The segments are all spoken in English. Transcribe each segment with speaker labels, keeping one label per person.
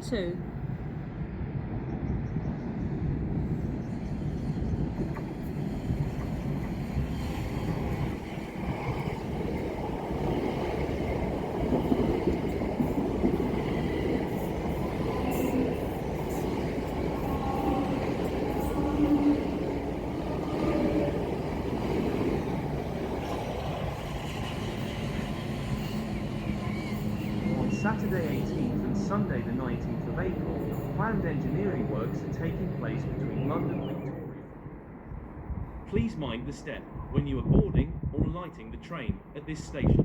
Speaker 1: Station 2.
Speaker 2: Saturday 18th and Sunday the 19th of April, planned engineering works are taking place between London and Victoria. Please mind the step when you are boarding or alighting the train at this station.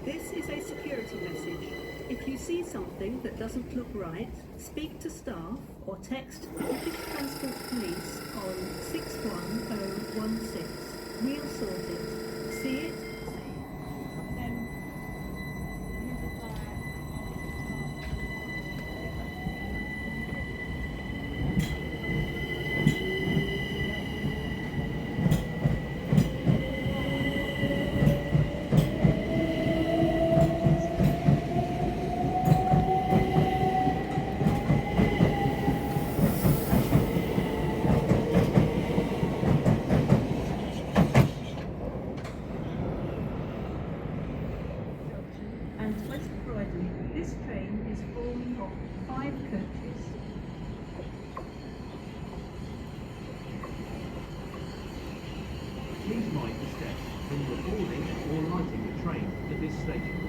Speaker 3: This is a security message. If you see something that doesn't look right, speak to staff or text British Transport Police on 61016. We'll sort it. See it? And West Croydon, this train is formed of 5 coaches.
Speaker 2: Please mind the steps when you are boarding or alighting the train at this station.